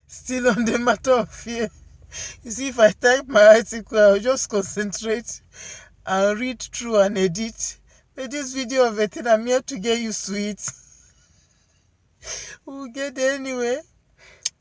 Still on the matter of fear. You see, if I type my article, I'll just concentrate and read through and edit. But this video of a thing, I'm here to get used to it. We'll get there anyway.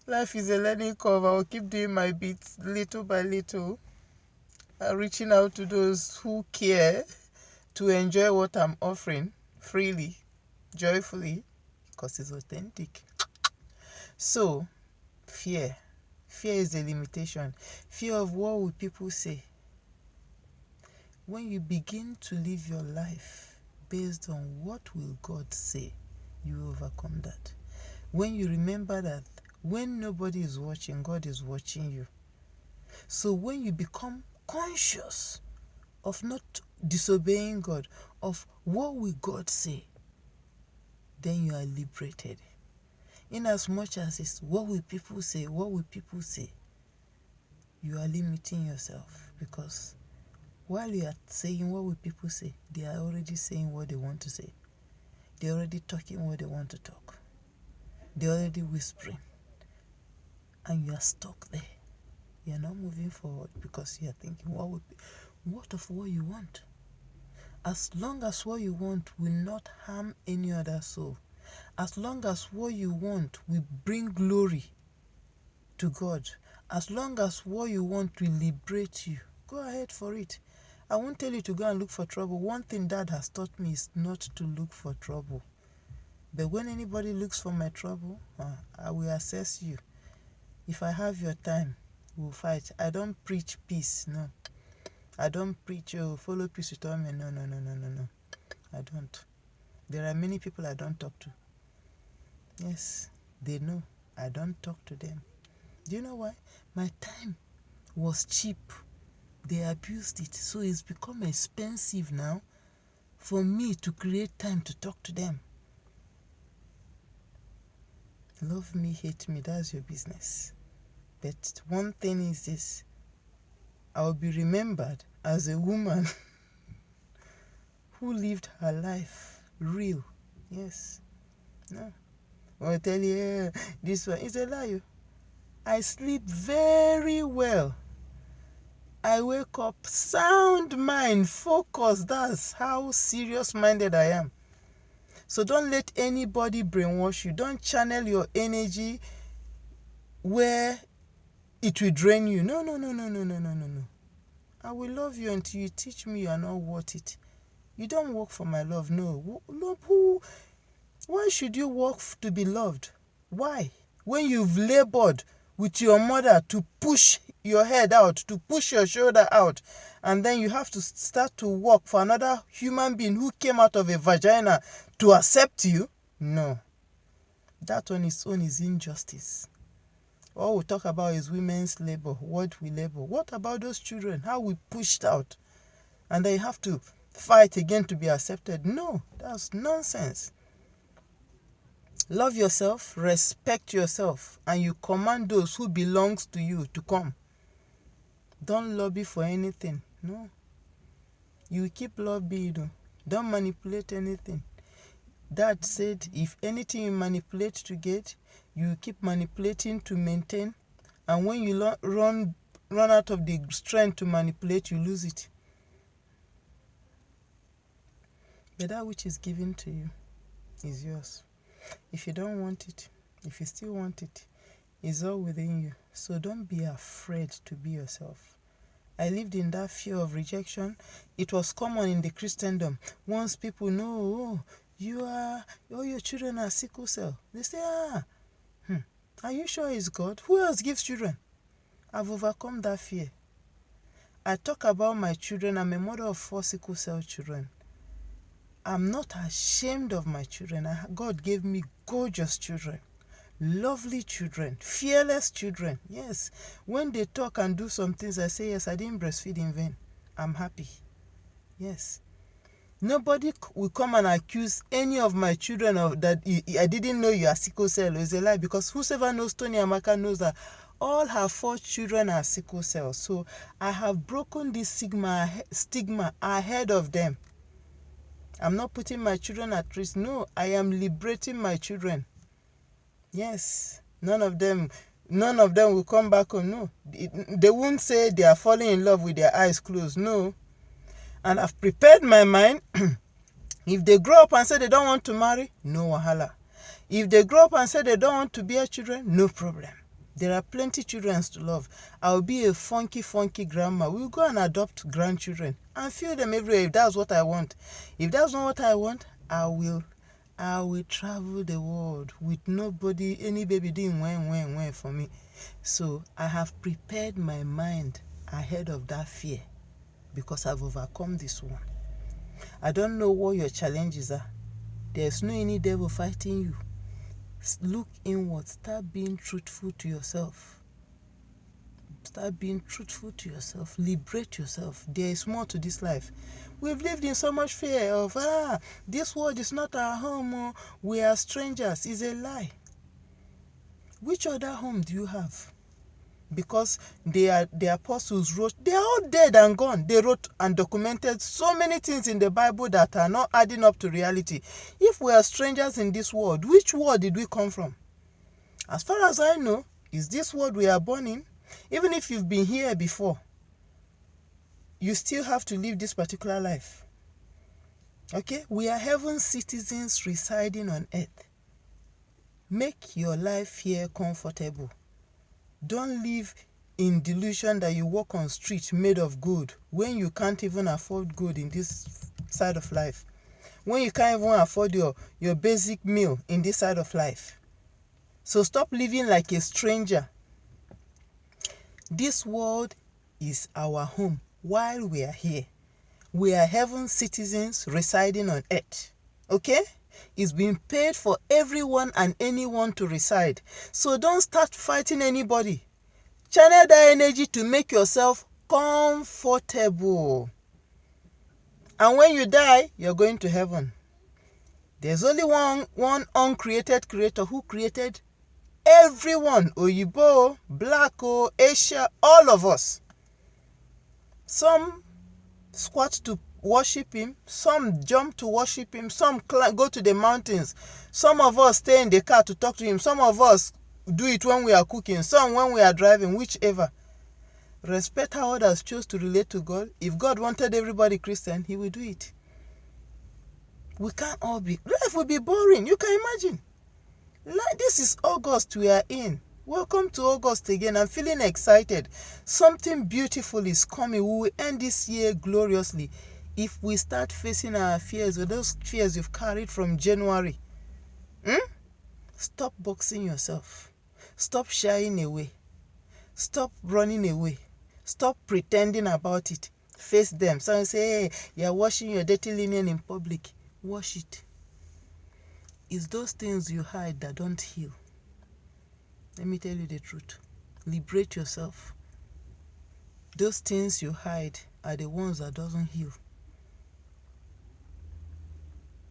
Life is a learning curve. I'll keep doing my bits little by little. Reaching out to those who care to enjoy what I'm offering freely, joyfully, because it's authentic. So, fear. Fear is a limitation. Fear of what will people say. When you begin to live your life based on what will God say, you overcome that. When you remember that when nobody is watching, God is watching you. So when you become conscious of not disobeying God, of what will God say, then you are liberated. In as much as it's what will people say, what will people say, you are limiting yourself, because while you are saying what will people say, they are already saying what they want to say. They're already talking what they want to talk. They're already whispering. And you are stuck there. You're not moving forward because you are thinking, what of what you want? As long as what you want will not harm any other soul, as long as what you want will bring glory to God, as long as what you want will liberate you, go ahead for it. I won't tell you to go and look for trouble. One thing Dad has taught me is not to look for trouble. But when anybody looks for my trouble, I will assess you. If I have your time, we'll fight. I don't preach peace, no. I don't preach, follow peace with all men. No. I don't. There are many people I don't talk to. Yes, they know. I don't talk to them. Do you know why? My time was cheap. They abused it. So it's become expensive now for me to create time to talk to them. Love me, hate me, that's your business. But one thing is this: I'll be remembered as a woman who lived her life real. Yes. No. I'll tell you, this one is a lie. I sleep very well. I wake up sound mind, focused. That's how serious-minded I am. So don't let anybody brainwash you. Don't channel your energy where it will drain you. No. I will love you until you teach me you are not worth it. You don't work for my love. No. Why should you work to be loved? Why? When you've labored with your mother to push your head out, to push your shoulder out, and then you have to start to work for another human being who came out of a vagina to accept you? No. That on its own is injustice. All we talk about is women's labor, what we labor. What about those children? How we pushed out? And then you have to fight again to be accepted? No, that's nonsense. Love yourself, respect yourself, and you command those who belongs to you to come. Don't lobby for anything. No. You keep lobbying. Don't manipulate anything. Dad said if anything you manipulate to get, you keep manipulating to maintain. And when you run out of the strength to manipulate, you lose it. But that which is given to you is yours. If you don't want it, if you still want it, it's all within you. So don't be afraid to be yourself. I lived in that fear of rejection. It was common in the Christendom. Once people know, your children are sickle cell, they say, are you sure it's God? Who else gives children? I've overcome that fear. I talk about my children. I'm a mother of 4 sickle cell children. I'm not ashamed of my children. God gave me gorgeous children, lovely children, fearless children. Yes, when they talk and do some things, I say, yes, I didn't breastfeed in vain. I'm happy. Yes. Nobody will come and accuse any of my children of that. I didn't know you are sickle cell. It's a lie, because whosoever knows Tony Amaka knows that all her 4 children are sickle cell. So I have broken this stigma ahead of them. I'm not putting my children at risk. No, I am liberating my children. Yes, none of them none of them will come back home. No. They won't say they are falling in love with their eyes closed. No. And I've prepared my mind. If they grow up and say they don't want to marry, no wahala. If they grow up and say they don't want to bear children, no problem. There are plenty children to love. I'll be a funky grandma. We'll go and adopt grandchildren and feed them everywhere if that's what I want. If that's not what I want, I will travel the world with nobody, any baby doing when for me. So I have prepared my mind ahead of that fear because I've overcome this one. I don't know what your challenges are. There's no any devil fighting you. Look inward. Start being truthful to yourself. Start being truthful to yourself. Liberate yourself. There is more to this life. We've lived in so much fear of, this world is not our home. We are strangers. It's a lie. Which other home do you have? Because the apostles wrote, they are all dead and gone. They wrote and documented so many things in the Bible that are not adding up to reality. If we are strangers in this world, which world did we come from? As far as I know, is this world we are born in. Even if you've been here before, you still have to live this particular life. Okay? We are heaven's citizens residing on earth. Make your life here comfortable. Don't live in delusion that you walk on streets made of gold when you can't even afford gold in this side of life. When you can't even afford your basic meal in this side of life. So stop living like a stranger. This world is our home while we are here. We are heaven's citizens residing on earth. Okay? It's been paid for everyone and anyone to reside. So don't start fighting anybody. Channel that energy to make yourself comfortable. And when you die, you're going to heaven. There's only one uncreated creator who created everyone. Oyibo, Black, Asia, all of us. Some squat to worship him, some jump to worship him, some go to the mountains. Some of us stay in the car to talk to him. Some of us do it when we are cooking, some when we are driving, whichever. Respect how others choose to relate to God. If God wanted everybody Christian, he will do it. We can't all be. Life will be boring. You can imagine. Like, this is August we are in. Welcome to August again. I'm feeling excited. Something beautiful is coming. We will end this year gloriously. If we start facing our fears, or those fears you've carried from January, stop boxing yourself. Stop shying away. Stop running away. Stop pretending about it. Face them. Someone say, hey, you're washing your dirty linen in public. Wash it. It's those things you hide that don't heal. Let me tell you the truth. Liberate yourself. Those things you hide are the ones that doesn't heal.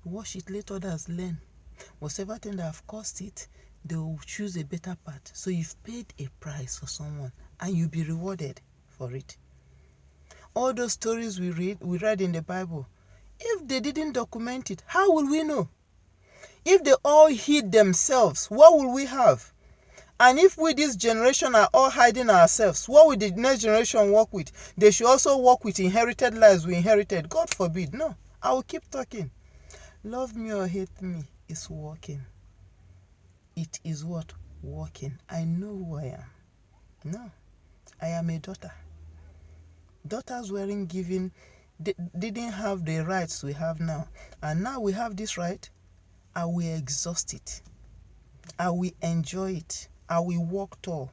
Wash it, let others learn. Whatever thing that have caused it, they will choose a better path. So you've paid a price for someone and you'll be rewarded for it. All those stories we read in the Bible, if they didn't document it, how will we know? If they all hid themselves, what will we have? And if we, this generation, are all hiding ourselves, what will the next generation work with? They should also work with inherited lives we inherited. God forbid. No, I will keep talking. Love me or hate me is working. It is what? Working. I know who I am. No, I am a daughter. Daughters weren't given, they didn't have the rights we have now. And now we have this right. I will exhaust it. I will enjoy it. I will walk tall.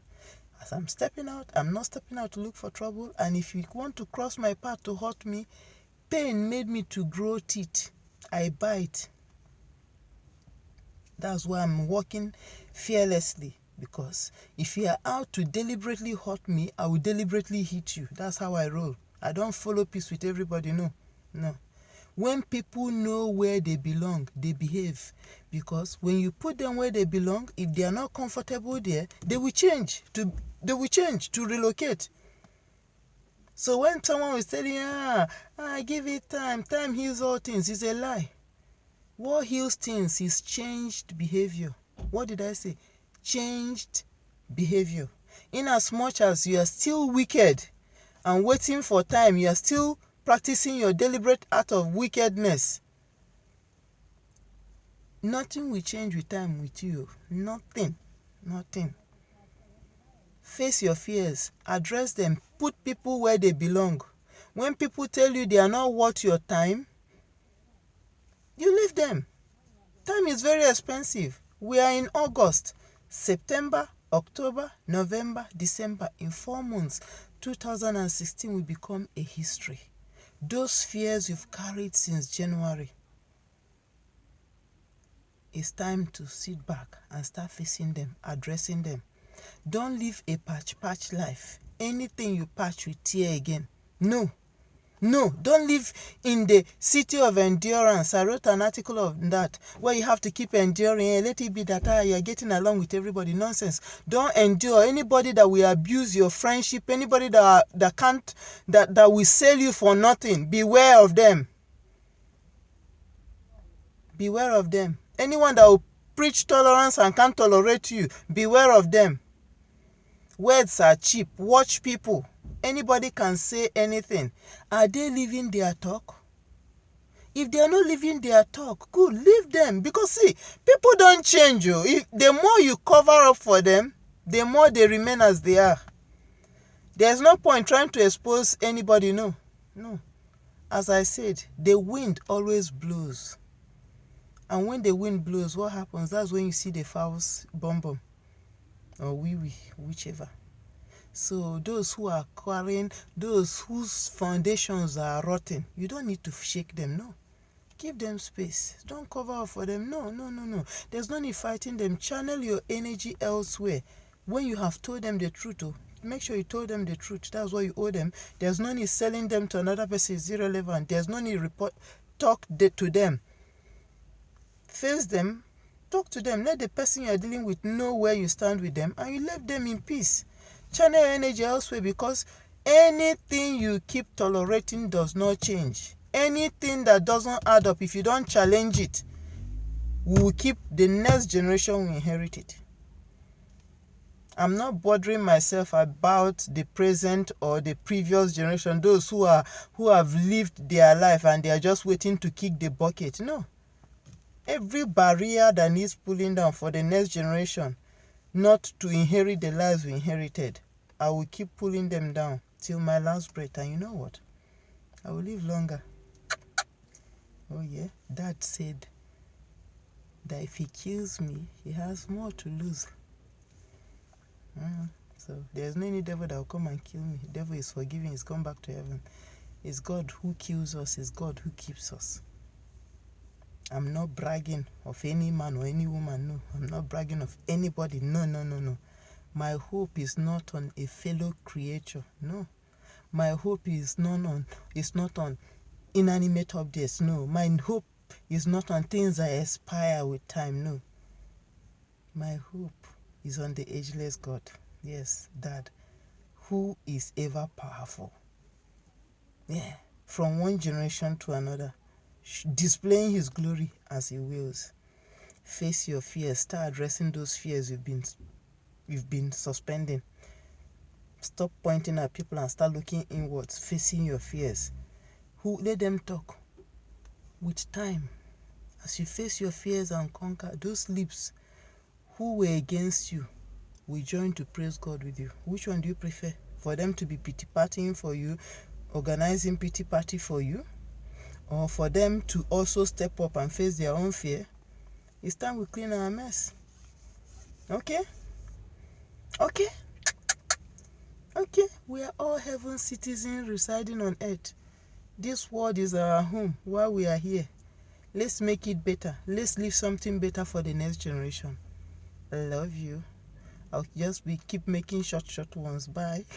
As I'm stepping out, I'm not stepping out to look for trouble. And if you want to cross my path to hurt me, pain made me to grow teeth. I bite. That's why I'm walking fearlessly. Because if you are out to deliberately hurt me, I will deliberately hit you. That's how I roll. I don't follow peace with everybody. No. When people know where they belong, they behave. Because when you put them where they belong, if they are not comfortable there, they will change to relocate. So when someone is telling you, give it time, time heals all things, it's a lie. What heals things is changed behavior. What did I say? Changed behavior. In as much as you are still wicked and waiting for time, you are still practicing your deliberate act of wickedness. Nothing will change with time with you. Nothing. Nothing. Face your fears. Address them. Put people where they belong. When people tell you they are not worth your time, you leave them. Time is very expensive. We are in August, September, October, November, December. In 4 months, 2016 will become a history. Those fears you've carried since January, it's time to sit back and start facing them, addressing them. Don't live a patch life. Anything you patch will tear again. No, don't live in the city of endurance. I wrote an article of that, where you have to keep enduring. Let it be that you are getting along with everybody. Nonsense. Don't endure. Anybody that will abuse your friendship, anybody that will sell you for nothing, beware of them. Beware of them. Anyone that will preach tolerance and can't tolerate you, beware of them. Words are cheap. Watch people. Anybody can say anything. Are they living their talk? If they are not living their talk, good, leave them. Because see, people don't change you. The more you cover up for them, the more they remain as they are. There's no point trying to expose anybody. No. As I said, the wind always blows. And when the wind blows, what happens? That's when you see the fowls bum or wee, whichever. So those who are quarreling, those whose foundations are rotten, you don't need to shake them, no. Give them space. Don't cover up for them. No. There's no need fighting them. Channel your energy elsewhere. When you have told them the truth, make sure you told them the truth. That's what you owe them. There's no need selling them to another person. It's irrelevant. There's no need talk to them. Face them. Talk to them. Let the person you're dealing with know where you stand with them, and you leave them in peace. Channel your energy elsewhere, because anything you keep tolerating does not change. Anything that doesn't add up, if you don't challenge it, the next generation will inherit it. I'm not bothering myself about the present or the previous generation, those who have lived their life and they are just waiting to kick the bucket. No. Every barrier that needs pulling down for the next generation not to inherit the lives we inherited, I will keep pulling them down till my last breath. And you know what? I will live longer. Oh yeah, Dad said that if he kills me, he has more to lose. So there's no any devil that will come and kill me. The devil is forgiven. He's gone back to heaven. It's God who kills us. It's God who keeps us. I'm not bragging of any man or any woman. No, I'm not bragging of anybody. No. My hope is not on a fellow creature. No. My hope is not on inanimate objects. No. My hope is not on things that expire with time. No. My hope is on the ageless God. Yes, Dad, who is ever powerful. Yeah. From one generation to another, displaying his glory as he wills. Face your fears. Start addressing those fears you've been suspending. Stop pointing at people and start looking inwards, facing your fears. Let them talk. With time, as you face your fears and conquer, those lips who were against you will join to praise God with you. Which one do you prefer? For them to be pity partying for you, organizing pity party for you, or for them to also step up and face their own fear? It's time we clean our mess. Okay? We are all heaven citizens residing on earth. This world is our home while we are here. Let's make it better. Let's leave something better for the next generation. I love you. I'll just keep making short ones. Bye.